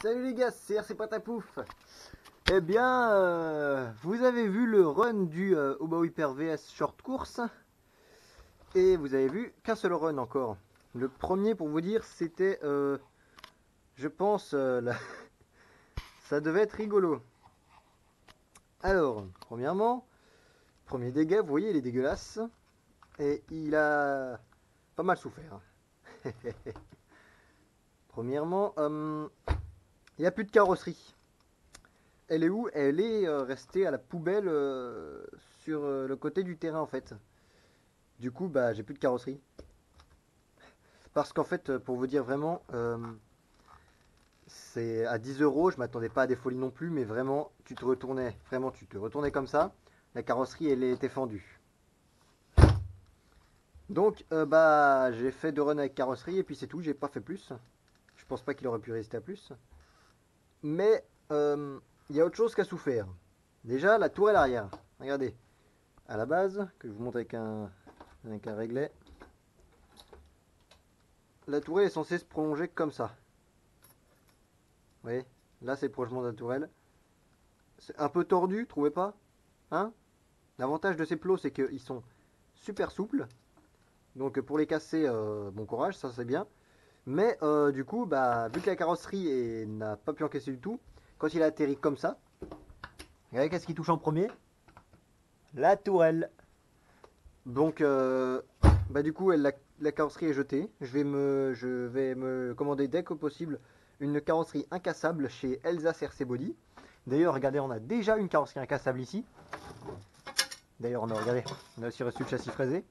Salut les gars, c'est RC Patapouf. Eh bien, vous avez vu le run du Hobo Hyper VS Short Course. Et vous avez vu qu'un seul run encore. Le premier, pour vous dire, c'était, je pense, ça devait être rigolo. Alors, premièrement, premier dégât, vous voyez, il est dégueulasse. Et il a pas mal souffert. Premièrement, il n'y a plus de carrosserie. Elle est où? Elle est restée à la poubelle sur le côté du terrain en fait. Du coup, bah, j'ai plus de carrosserie. Parce qu'en fait, pour vous dire vraiment, c'est à 10 euros. Je m'attendais pas à des folies non plus, mais vraiment, tu te retournais comme ça. La carrosserie, elle était fendue. Donc, bah, j'ai fait 2 runs avec carrosserie et puis c'est tout. J'ai pas fait plus. Je pense pas qu'il aurait pu résister à plus. Mais il y a autre chose qui a souffert. Déjà, la tourelle arrière. Regardez. À la base, que je vous montre avec un réglet. La tourelle est censée se prolonger comme ça. Vous voyez, là c'est le prolongement de la tourelle. C'est un peu tordu, trouvez pas? Hein? L'avantage de ces plots, c'est qu'ils sont super souples. Donc pour les casser, bon courage, ça c'est bien. Mais du coup, bah, vu que la carrosserie n'a pas pu encaisser du tout, quand il a atterri comme ça, regardez qu'est-ce qui touche en premier? La tourelle. Donc, bah, du coup, la carrosserie est jetée. Je vais me commander dès que possible une carrosserie incassable chez Elsa RC Body. D'ailleurs, regardez, on a déjà une carrosserie incassable ici. D'ailleurs, regardez, on a aussi reçu le châssis fraisé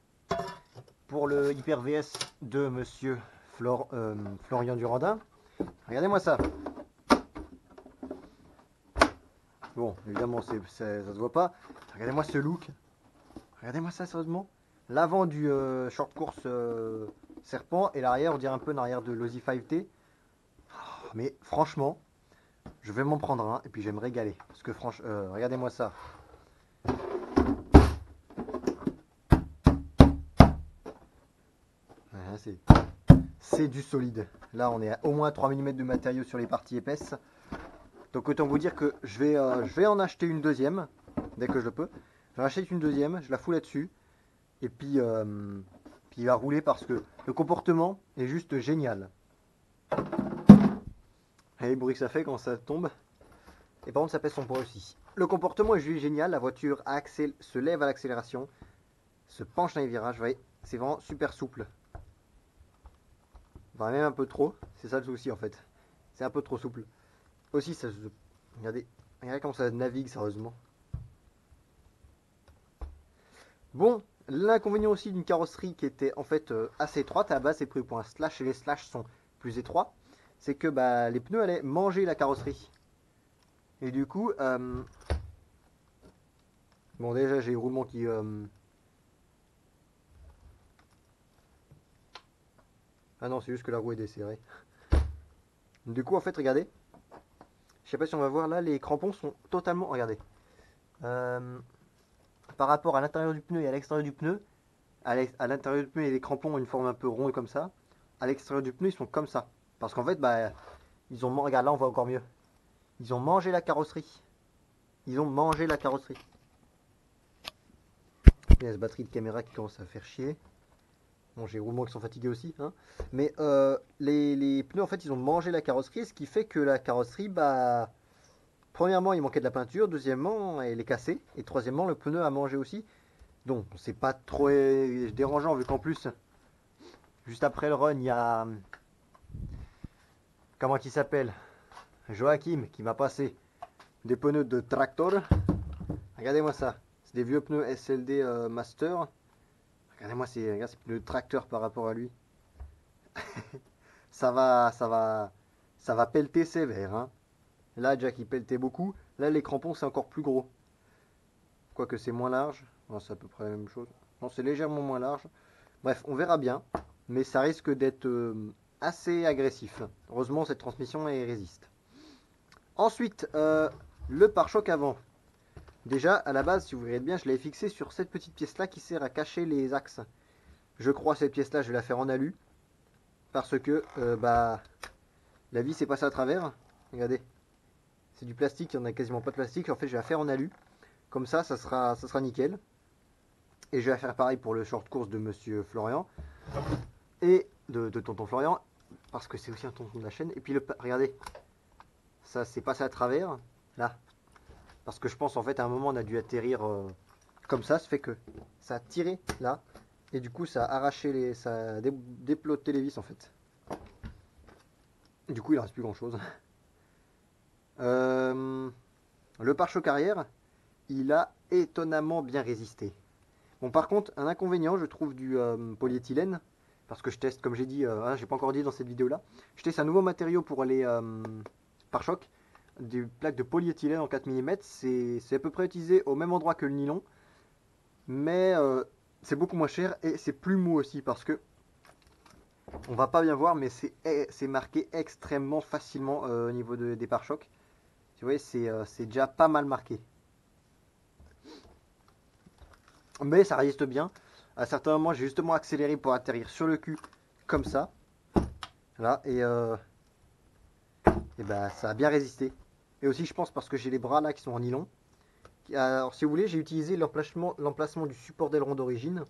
pour le Hyper VS de Monsieur Florian Durandin. Regardez-moi ça. Bon, évidemment, ça se voit pas. Regardez-moi ce look. Regardez-moi ça, sérieusement. L'avant du short course serpent et l'arrière, on dirait un peu l'arrière de l'Ozzy 5T. Oh, mais franchement, je vais m'en prendre un et puis je vais me régaler. Parce que franchement, regardez-moi ça. Voilà, c'est du solide. Là, on est à au moins 3 mm de matériau sur les parties épaisses. Donc autant vous dire que je vais en acheter une deuxième, dès que je le peux. Je rachète une deuxième, je la fous là-dessus. Et puis, puis il va rouler parce que le comportement est juste génial. Et les bruits que ça fait quand ça tombe. Et par contre, ça pèse son poids aussi. Le comportement est juste génial. La voiture se lève à l'accélération, se penche dans les virages. Vous voyez, c'est vraiment super souple. Enfin, même un peu trop. C'est ça le souci en fait. C'est un peu trop souple. Aussi, regardez comment ça navigue sérieusement. Bon, l'inconvénient aussi d'une carrosserie qui était en fait assez étroite, à la base c'est prévu pour un slash et les slash sont plus étroits, c'est que bah, les pneus allaient manger la carrosserie. Et du coup, bon déjà j'ai le roulement qui... Ah non, c'est juste que la roue est desserrée. Du coup en fait, regardez, je sais pas si on va voir là, les crampons sont totalement... Regardez. Par rapport à l'intérieur du pneu et à l'extérieur du pneu, à l'intérieur du pneu, les crampons ont une forme un peu ronde comme ça. À l'extérieur du pneu, ils sont comme ça. Parce qu'en fait, bah, regarde, là, on voit encore mieux. Ils ont mangé la carrosserie. Ils ont mangé la carrosserie. Il y a cette batterie de caméra qui commence à faire chier. Bon, j'ai les roulements qui sont fatigués aussi. Hein. Mais les pneus, en fait, ils ont mangé la carrosserie. Ce qui fait que la carrosserie, bah, premièrement, il manquait de la peinture. Deuxièmement, elle est cassée. Et troisièmement, le pneu a mangé aussi. Donc, c'est pas trop dérangeant vu qu'en plus, juste après le run, il y a... Comment il s'appelle? Joachim qui m'a passé des pneus de tractor. Regardez-moi ça. C'est des vieux pneus SLD Master. Regardez-moi ces pneus de tracteur par rapport à lui. Ça va pelleter sévère. Hein. Là, Jack il pelletait beaucoup. Là, les crampons c'est encore plus gros. Quoique c'est moins large. Non, c'est à peu près la même chose. Non, c'est légèrement moins large. Bref, on verra bien. Mais ça risque d'être assez agressif. Heureusement, cette transmission elle résiste. Ensuite, le pare-choc avant. Déjà, à la base, si vous regardez bien, je l'avais fixé sur cette petite pièce-là qui sert à cacher les axes. Je crois cette pièce-là, je vais la faire en alu. Parce que bah, la vis est passée à travers. Regardez. C'est du plastique, il n'y en a quasiment pas de plastique. En fait, je vais la faire en alu. Comme ça sera nickel. Et je vais faire pareil pour le short course de Monsieur Florian. Et de Tonton Florian. Parce que c'est aussi un tonton de la chaîne. Et puis, regardez. Ça, c'est passé à travers. Là. Parce que je pense, en fait, à un moment, on a dû atterrir comme ça. Ça fait que ça a tiré là. Et du coup, ça a arraché les. Ça a déploté les vis, en fait. Du coup, il ne reste plus grand chose. Le pare-choc arrière, il a étonnamment bien résisté. Bon, par contre, un inconvénient, je trouve, du polyéthylène, parce que je teste, comme j'ai dit, j'ai pas encore dit dans cette vidéo-là, je teste un nouveau matériau pour les pare-chocs, des plaques de polyéthylène en 4 mm. C'est à peu près utilisé au même endroit que le nylon, mais c'est beaucoup moins cher et c'est plus mou aussi, parce que on va pas bien voir, mais c'est marqué extrêmement facilement au niveau des pare-chocs. Vous voyez, c'est déjà pas mal marqué. Mais ça résiste bien. À certains moments, j'ai justement accéléré pour atterrir sur le cul, comme ça. Là, et bah, ça a bien résisté. Et aussi, je pense, parce que j'ai les bras là qui sont en nylon. Alors, si vous voulez, j'ai utilisé l'emplacement du support d'aileron d'origine.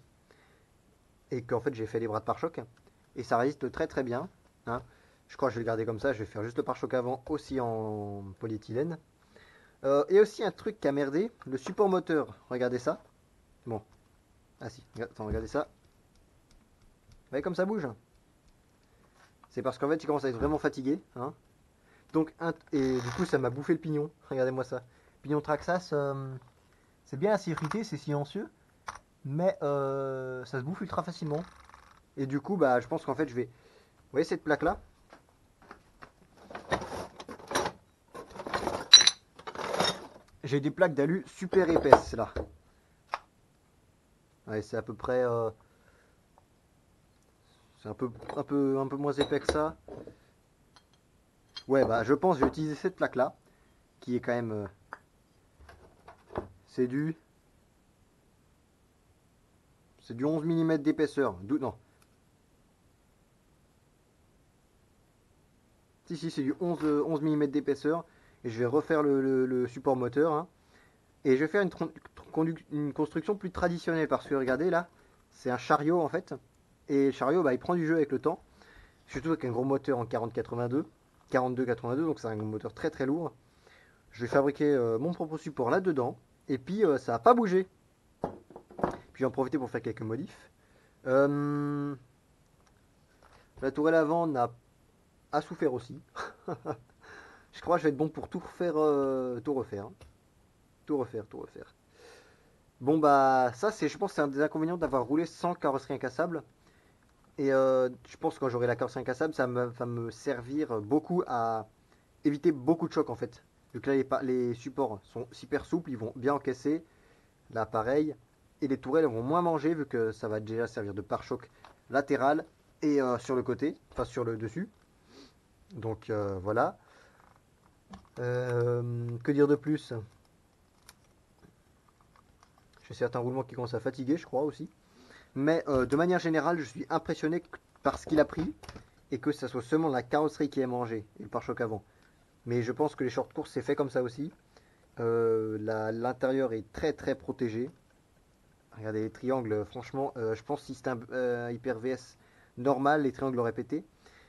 Et qu'en fait, j'ai fait les bras de pare-choc. Et ça résiste très très bien. Hein. Je crois que je vais le garder comme ça. Je vais faire juste le pare-choc avant, aussi en polyéthylène. Et aussi un truc qui a merdé, le support moteur. Regardez ça. Bon. Ah si, attends, regardez ça. Vous voyez comme ça bouge? C'est parce qu'en fait, il commence à être vraiment fatigué. Hein. Donc, et du coup, ça m'a bouffé le pignon. Regardez-moi ça. Pignon Traxxas, c'est bien la sécurité, c'est silencieux. Mais ça se bouffe ultra facilement. Et du coup, bah, je pense qu'en fait, je vais. Vous voyez cette plaque-là? J'ai des plaques d'alu super épaisses là. Ouais, c'est à peu près. C'est un peu moins épais que ça. Ouais, bah, je pense que je vais utiliser cette plaque-là. Qui est quand même. C'est du. C'est du 11 mm d'épaisseur. Non. Si, c'est du 11 mm d'épaisseur. Et je vais refaire le support moteur. Hein. Et je vais faire une construction plus traditionnelle. Parce que regardez là, c'est un chariot en fait. Et le chariot, bah, il prend du jeu avec le temps. Surtout avec un gros moteur en 40-82. 42-82, donc c'est un moteur très très lourd. Je vais fabriquer mon propre support là-dedans. Et puis ça n'a pas bougé. Puis j'en profiter pour faire quelques modifs. Euh, la tourelle avant a souffert aussi. Je crois que je vais être bon pour tout refaire. Tout refaire. Tout refaire, tout refaire. Bon bah ça c'est, je pense que c'est un des inconvénients d'avoir roulé sans carrosserie incassable. Et je pense que quand j'aurai la carrosserie incassable, ça va me servir beaucoup à éviter beaucoup de chocs en fait. Vu que là les supports sont super souples, ils vont bien encaisser. Là pareil. Et les tourelles vont moins manger vu que ça va déjà servir de pare-choc latéral et sur le côté, enfin sur le dessus. Donc voilà. Que dire de plus? J'ai certains roulements qui commencent à fatiguer, je crois aussi. Mais de manière générale, je suis impressionné par ce qu'il a pris et que ça soit seulement la carrosserie qui est mangée et le pare-choc avant. Mais je pense que les short courses c'est fait comme ça aussi. L'intérieur est très très protégé. Regardez les triangles, franchement, je pense que si c'était un Hyper VS normal, les triangles auraient pété.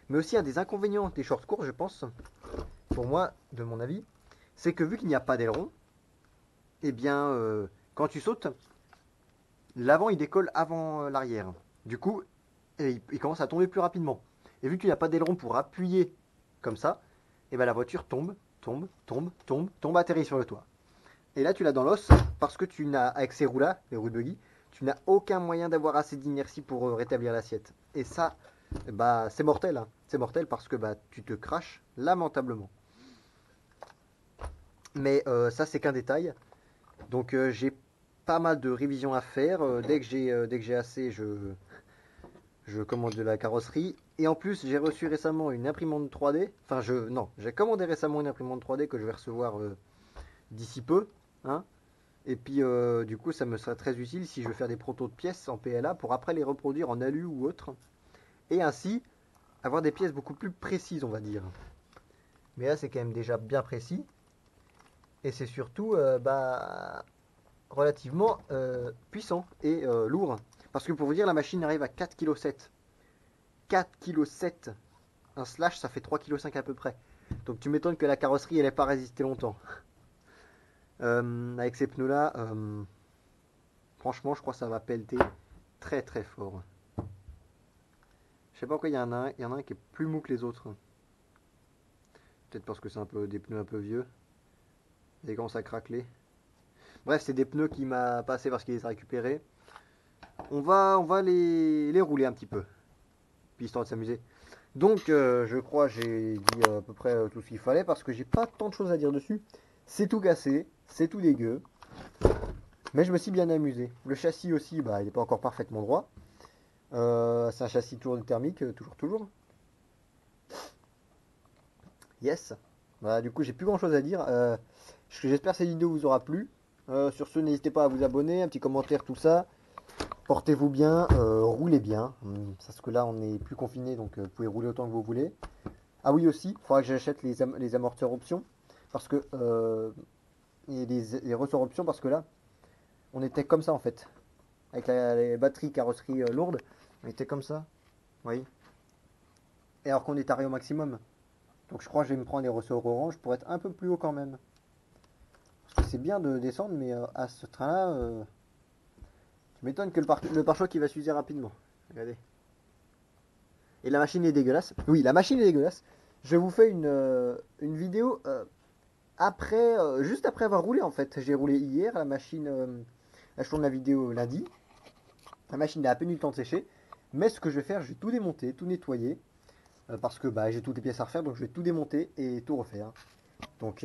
Mais aussi un des inconvénients des short courses, je pense, pour moi, de mon avis, c'est que vu qu'il n'y a pas d'aileron, eh bien, quand tu sautes, l'avant il décolle avant l'arrière. Du coup, il commence à tomber plus rapidement. Et vu qu'il n'y a pas d'aileron pour appuyer comme ça, et ben la voiture tombe, atterrit sur le toit. Et là, tu l'as dans l'os parce que tu n'as, avec ces roues-là, les roues de buggy, tu n'as aucun moyen d'avoir assez d'inertie pour rétablir l'assiette. Et ça, bah, c'est mortel. Hein. C'est mortel parce que bah, tu te craches lamentablement. Mais ça, c'est qu'un détail. Donc, j'ai pas mal de révisions à faire. Dès que j'ai assez, je commande de la carrosserie. Et en plus, j'ai reçu récemment une imprimante 3D. Enfin, non, j'ai commandé récemment une imprimante 3D que je vais recevoir d'ici peu. Hein. Et puis, du coup, ça me serait très utile si je veux faire des protos de pièces en PLA pour après les reproduire en alu ou autre. Et ainsi, avoir des pièces beaucoup plus précises, on va dire. Mais là, c'est quand même déjà bien précis. Et c'est surtout relativement puissant et lourd. Parce que pour vous dire, la machine arrive à 4,7 kg. 4,7 kg. Un slash, ça fait 3,5 kg à peu près. Donc tu m'étonnes que la carrosserie, elle n'ait pas résisté longtemps. Avec ces pneus-là, franchement, je crois que ça va pelleter très très fort. Je sais pas pourquoi il y en a un qui est plus mou que les autres. Peut-être parce que c'est un peu des pneus un peu vieux. Et commence à craqueler. Bref, c'est des pneus qui m'a passé parce qu'il les a récupérés. On va les rouler un petit peu, puis histoire de s'amuser. Donc, je crois j'ai dit à peu près tout ce qu'il fallait parce que j'ai pas tant de choses à dire dessus. C'est tout cassé, c'est tout dégueu, mais je me suis bien amusé. Le châssis aussi, bah, il n'est pas encore parfaitement droit. C'est un châssis toujours thermique, toujours. Yes. Bah, du coup, j'ai plus grand chose à dire. J'espère que cette vidéo vous aura plu. Sur ce, n'hésitez pas à vous abonner, un petit commentaire, tout ça. Portez-vous bien, roulez bien. Parce que là, on n'est plus confiné, donc vous pouvez rouler autant que vous voulez. Ah oui aussi, il faudra que j'achète les amortisseurs options. Parce que et les ressorts options, parce que là, on était comme ça en fait. Avec les batteries carrosserie lourde, on était comme ça. Vous voyez. Et alors qu'on est taré au maximum. Donc je crois que je vais me prendre des ressorts orange pour être un peu plus haut quand même. Parce que c'est bien de descendre, mais à ce train-là, tu m'étonnes que le pare-choc qui va s'user rapidement. Regardez. Et la machine est dégueulasse. Oui, la machine est dégueulasse. Je vous fais une vidéo après, juste après avoir roulé en fait. J'ai roulé hier, la machine. Là, je tourne la vidéo lundi. La machine a à peine eu le temps de sécher. Mais ce que je vais faire, je vais tout démonter, tout nettoyer. Parce que bah, j'ai toutes les pièces à refaire, donc je vais tout démonter et tout refaire. Donc,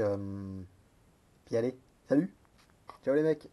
puis allez, salut, ciao les mecs.